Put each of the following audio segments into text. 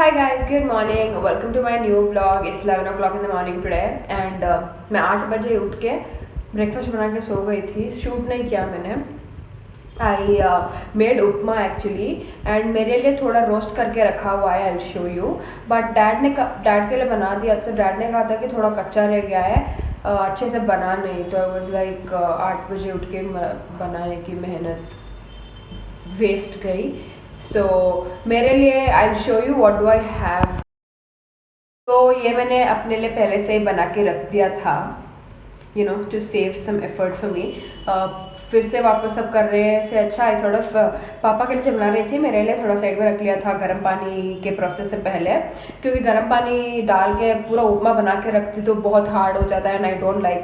Hi guys, good morning. Welcome to my new vlog. It's 11 o'clock in the morning today and मैं 8 बजे उठ के breakfast बना के सो गई थी. शूट नहीं किया मैंने. I made upma actually and मेरे लिए थोड़ा रोस्ट करके रखा हुआ है. I'll show you. But dad के लिए बना दिया. तो डैड ने कहा था कि थोड़ा कच्चा रह गया है, अच्छे से बना नहीं. तो आई वॉज लाइक 8 बजे उठ के बनाने की मेहनत वेस्ट गई. सो मेरे लिए I show you what do I have. तो ये मैंने अपने लिए पहले से ही बना के रख दिया था, you know, to save some effort for me. फिर से वापस सब कर रहे हैं से अच्छा आई थोड़ा पापा के लिए जब बना रही थी मेरे लिए थोड़ा साइड में रख लिया था गर्म पानी के प्रोसेस से पहले, क्योंकि गर्म पानी डाल के पूरा उपमा बना के रखती तो बहुत हार्ड हो जाता है and I don't like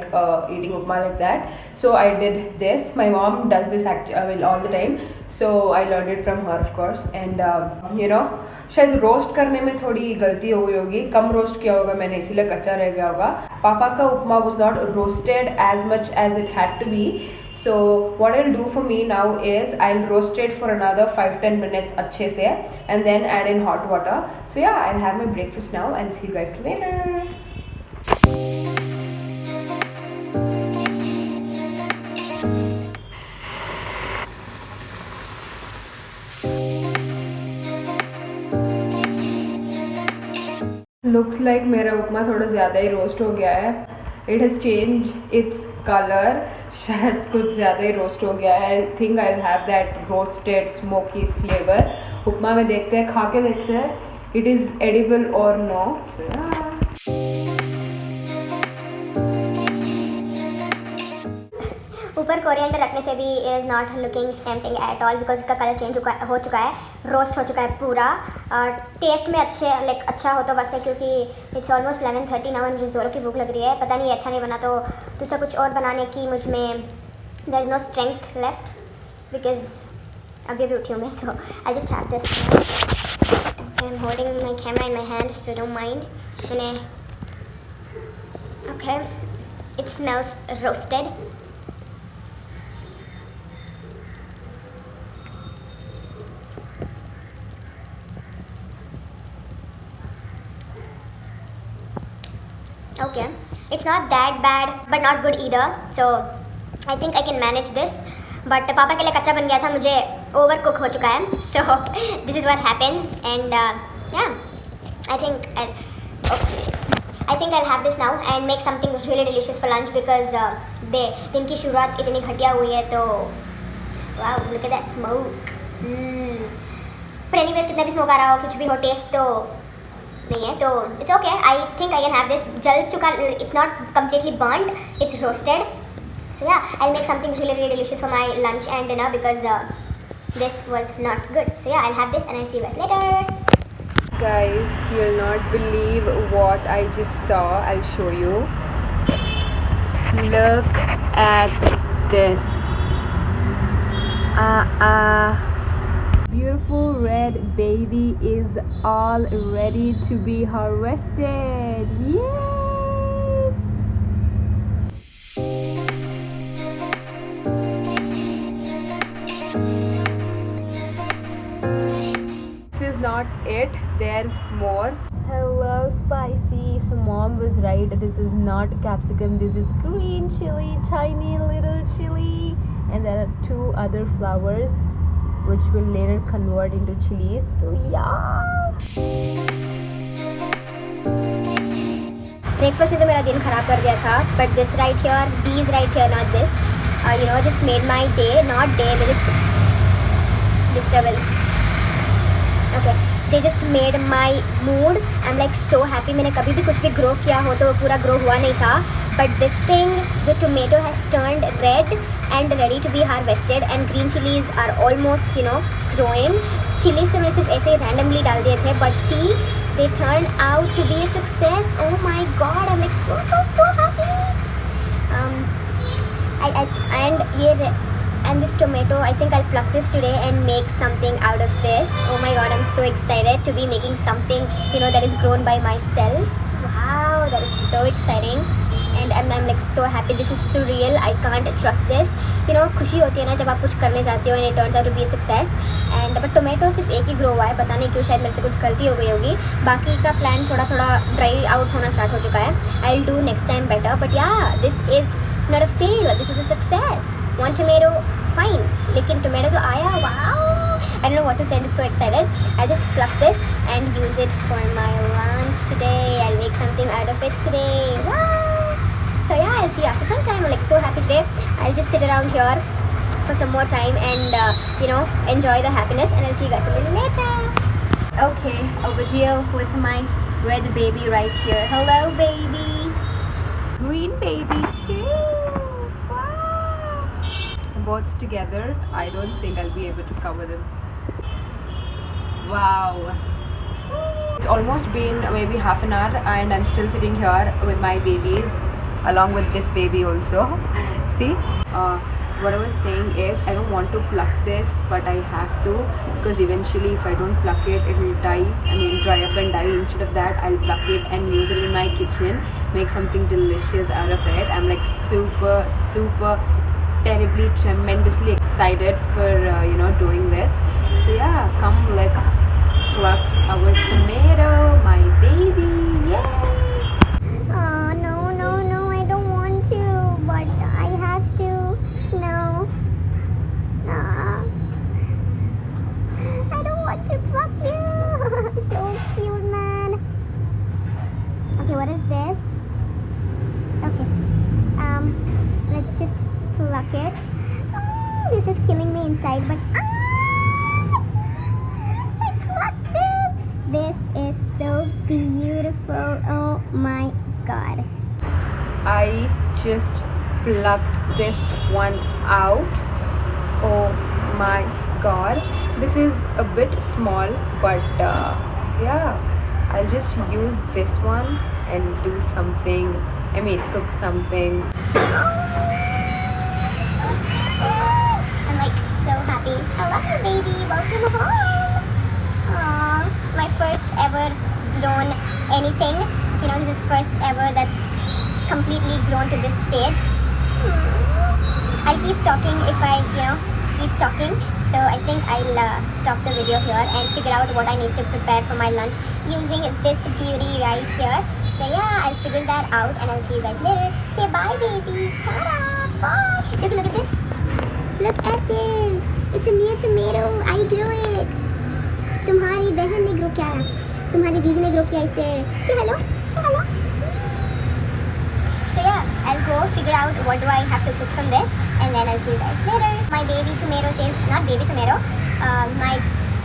eating upma like that. So I did this. My mom does this all the time. So I learned it from her of course and you know, शायद roast करने में थोड़ी गलती हो गई होगी, कम roast किया होगा मैंने इसीलिए कच्चा रह गया होगा. पापा का उपमा was not roasted as much as it had to be. So what I'll do for me now is I'll roast it for another 5-10 minutes अच्छे से and then add in hot water. So yeah, I'll have my breakfast now and see you guys later. Looks like मेरा उपमा थोड़ा ज़्यादा ही roast हो गया है. It has change its colour. शायद कुछ ज़्यादा ही रोस्ट हो गया है. I think I will have that roasted smoky flavour. Upma में देखते हैं, खा के देखते हैं इट इज़ एडिबल और नो. ऊपर कोरिएंडर रखने से भी it is not looking tempting at all because इसका कलर चेंज हो चुका है, रोस्ट हो चुका है पूरा. टेस्ट में अच्छा हो तो बस है, क्योंकि इट्स ऑलमोस्ट 11:30 नाउ एंड मुझे ज़ोरों की भूख लग रही है. पता नहीं अच्छा नहीं बना तो दूसरा कुछ और बनाने की मुझ में there is no strength left because अभी उठी हूँ मैं. So I just have this. I am holding my camera in my hand so don't mind. मैंने okay it smells roasted. Okay, it's not that bad but not good either, so I think I can manage this. But पापा के लिए कच्चा बन गया था, मुझे over cook हो चुका है. So this is what happens and yeah, I think I'll have this now and make something really delicious for lunch because दिन की शुरुआत इतनी घटिया हुई है तो wow, look at that smoke. पर anyways कितना भी स्मोक आ रहा हो, कुछ भी हो, टेस्ट तो नहीं है तो it's okay. I think I can have this. जल चुका, it's not completely burned, it's roasted. So yeah I will make something really delicious for my lunch and dinner because this was not good. So yeah I will have this and I see you guys later. Guys, you'll not believe what I just saw. I'll show you. Look at this. Beautiful red baby is all ready to be harvested. Yay! This is not it. There's more. Hello, spicy. So mom was right. This is not capsicum. This is green chili, tiny little chili, and there are 2 other flowers which will later convert into chilies. So yeah. Breakfast ने तो मेरा दिन खराब कर दिया था, but this right here, these right here, not this, you know, just made my day. Not day, they just disturbance. Okay, they just made my mood. I am like so happy. मैंने कभी भी कुछ भी grow किया हो तो पूरा grow हुआ नहीं था, but this thing, the tomato has turned red and ready to be harvested and green chilies are almost, you know, growing. Chilies तो मैं सिर्फ ऐसे ही randomly डाल दिए थे, but see, they turned out to be a success. Oh my god, I'm like so happy. And and this tomato, I think I'll pluck this today and make something out of this. Oh my god, I'm so excited to be making something, you know, that is grown by myself. Wow, that is so exciting. And I'm like so happy. This is surreal. I can't trust this. You know, खुशी होती है ना जब आप कुछ करने जाते हो and it turns out to be a success. And but tomato सिर्फ एक ही grow हुआ है, पता नहीं क्यों, शायद मेरे से कुछ गलती हो गई होगी. बाकी का plant थोड़ा थोड़ा dry out होना start हो चुका है. I'll do next time better. But yeah, this is not a fail. This is a success. One tomato, fine. लेकिन tomato तो आया. Wow. I don't know what to say. I'm so excited. I'll just pluck this and use it for my lunch today. I'll make something out of it today. Wow. So yeah, I'll see you after some time. I'm like so happy today. I'll just sit around here for some more time and you know, enjoy the happiness, and I'll see you guys a little later. Okay, a video with my red baby right here. Hello baby. Green baby too. Wow. Both together, I don't think I'll be able to cover them. Wow. It's almost been maybe half an hour and I'm still sitting here with my babies along with this baby also. See, what I was saying is I don't want to pluck this, but I have to, because eventually if I don't pluck it, it will die. I mean, dry up and die. Instead of that, I'll pluck it and use it in my kitchen, make something delicious out of it. I'm like super terribly tremendously excited for you know, doing this. So yeah, come, let's pluck our tomato, my baby. Yay! No, I don't want to, but I have to. No. I don't want to pluck you. So cute, man. Okay, what is this? Okay. Let's just pluck it. Oh, this is killing me inside, but I plucked this. This is so beautiful. Oh my god. I just plucked this one out. Oh my god, this is a bit small, but yeah, I'll just use this one and do something, I mean cook something. I'm like so happy. I love you, baby. Welcome home. Aww, my first ever grown anything. You know, this is first ever that's completely grown to this stage. I'll keep talking if I, you know, keep talking. So I think I'll stop the video here and figure out what I need to prepare for my lunch using this beauty right here. So yeah, I'll figure that out and I'll see you guys later. Say bye, baby. Ta-da! Bye. Look at this. Look at this. It's a new tomato. I grew it. तुम्हारी बहन ने grow किया है, तुम्हारी दीदी ने grow किया इसे. Say hello. Say hello. So yeah, I'll go figure out what do I have to cook from this, and then I'll see you guys later. My baby tomato says, not baby tomato, my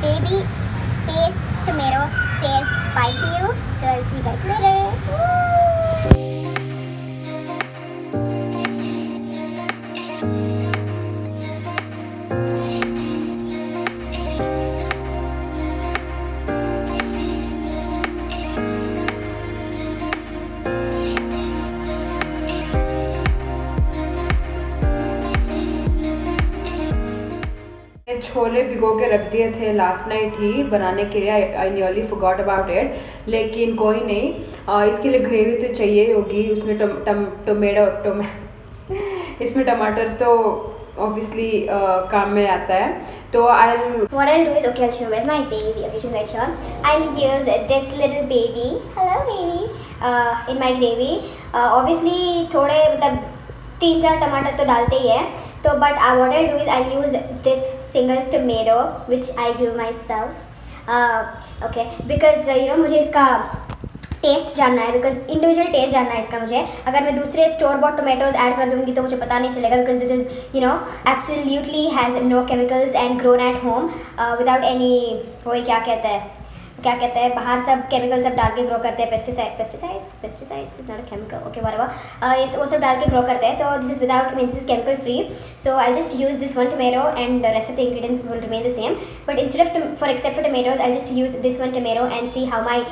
baby space tomato says bye to you. So I'll see you guys later. Woo! Chole भिगो के रख दिए थे last night ही बनाने के लिए. आई nearly forgot about it, लेकिन कोई नहीं. इसके लिए ग्रेवी तो चाहिए होगी. उसमें इसमें टमाटर तो obviously काम में आता है. तो what I'll do is, okay, I'll show you where's my baby. Okay, she's right here. I'll use this little baby. Hello, baby. In my gravy. Obviously थोड़े मतलब 3-4 टमाटर तो डालते ही है. तो but what I'll do is I'll use this single tomato which I grew myself. Okay, because you know मुझे इसका test जानना है, बिकॉज इंडिविजुअल टेस्ट जानना है इसका मुझे. अगर मैं दूसरे स्टोर बॉट टोमेटोज ऐड कर दूंगी तो मुझे पता नहीं चलेगा, because this is you know absolutely has no chemicals and grown at home without any, वही क्या कहते हैं बाहर सब केमिकल सब डाल के ग्रो करते हैं. Pesticides is not a chemical, okay whatever, ये वो सब डाल के ग्रो करते हैं. तो this is without, mean this is chemical free. So I just use this one tomato and rest of the ingredients will remain the same, but instead of for except for tomatoes I just use this one tomato and see how my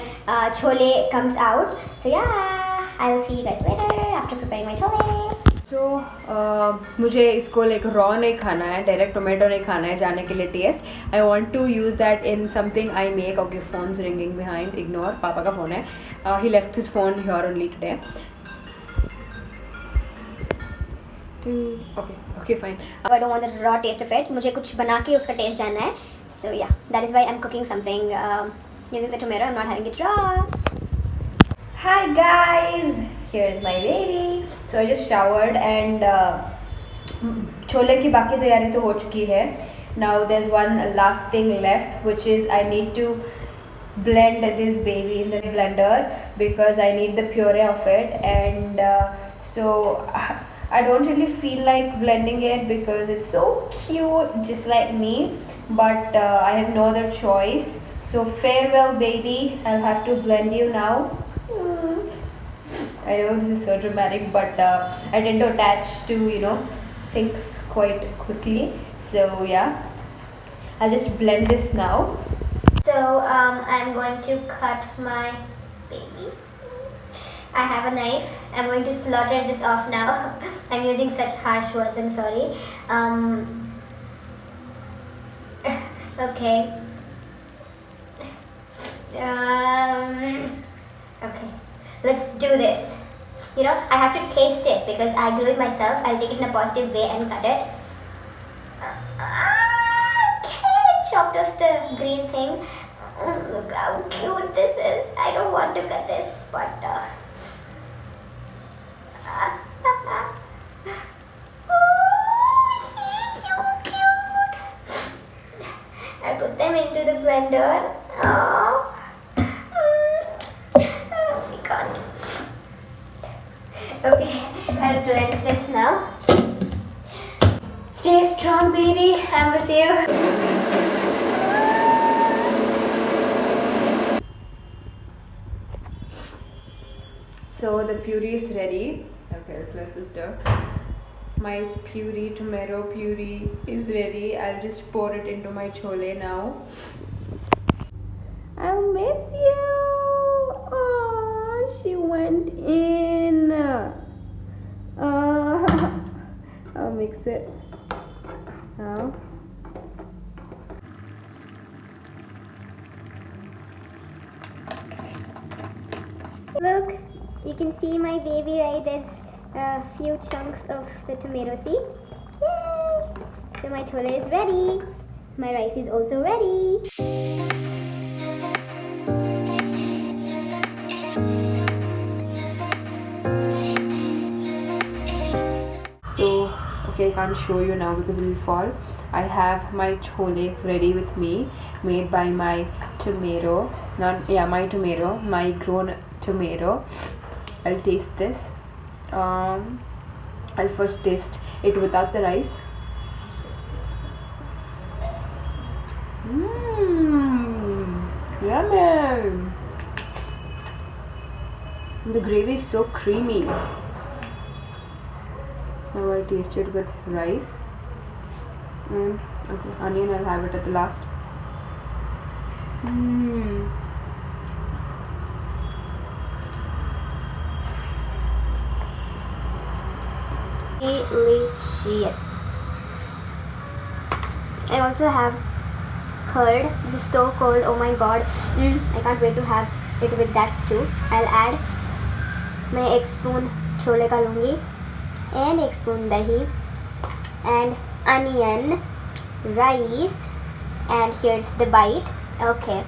chole comes out. So yeah, I'll see you guys later after preparing my chole. सो मुझे इसको like raw नहीं खाना है, direct tomato नहीं खाना है जाने के लिए taste. I want to use that in something I make. Okay, phones ringing behind, ignore, पापा का फ़ोन है। He left his phone here only today. Okay fine. I don't want the raw taste of it. मुझे कुछ बना के उसका test जानना है. So yeah, that is why I'm cooking something using the tomato. I'm not having it raw. Hi guys, here's my baby. So I just showered and chole की बाकी तैयारी तो हो चुकी है. Now there's one last thing left, which is I need to blend this baby in the blender because I need the puree of it. And so I don't really feel like blending it because it's so cute, just like me, but I have no other choice. So farewell baby, I'll have to blend you now. I know this is so dramatic, but I tend to attach to things quite quickly. So yeah, I'll just blend this now. So I'm going to cut my baby. I have a knife. I'm going to slaughter this off now. I'm using such harsh words, I'm sorry. Okay. Okay, let's do this. I have to taste it because I grew it myself. I'll take it in a positive way and cut it. Okay, chopped off the green thing. Look how cute this is. I don't want to cut this, but I'll put them into the blender. Oh. We can't. Okay, I'll blend this now. Stay strong, baby. I'm with you. So the puree is ready. Okay, I'll close this door. My puree, tomato puree is ready. I'll just pour it into my chole now. I'll miss you. Oh, she went in. I'll mix it now. Look, you can see my baby, right? There's a few chunks of the tomato, see? Yay! So my chole is ready. My rice is also ready. So, okay, I can't show you now because it will fall. I have my chole ready with me, made by my tomato. My grown tomato. I'll taste this. I'll first taste it without the rice. Yummy! The gravy is so creamy. Now I'll taste it with rice. Okay, onion I'll have it at the last. Delicious. I also have curd. This is so cold. Oh my god. I can't wait to have it with that too. I'll add मैं 1 spoon chole का लूँगी and 1 spoon dahi and onion, rice, and here's the bite. Okay.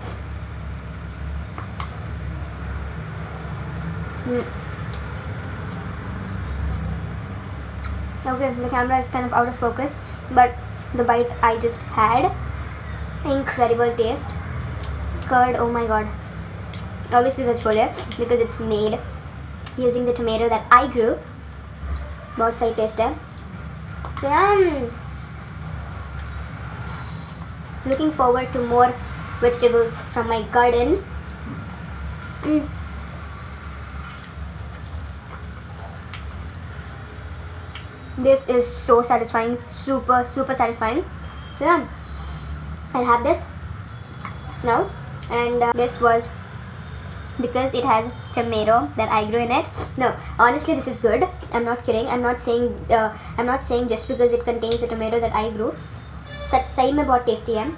Okay, the camera is kind of out of focus, but the bite I just had, incredible taste. Curd, oh my god. Obviously the chole because it's made using the tomato that I grew. बहुत सही test है. So I'm looking forward to more vegetables from my garden. This is so satisfying, super satisfying. So yeah, I'll have this now. And this was because it has tomato that I grew in it. No, honestly, this is good. I'm not kidding. I'm not saying just because it contains the tomato that I grew. सच सही में बहुत tasty है.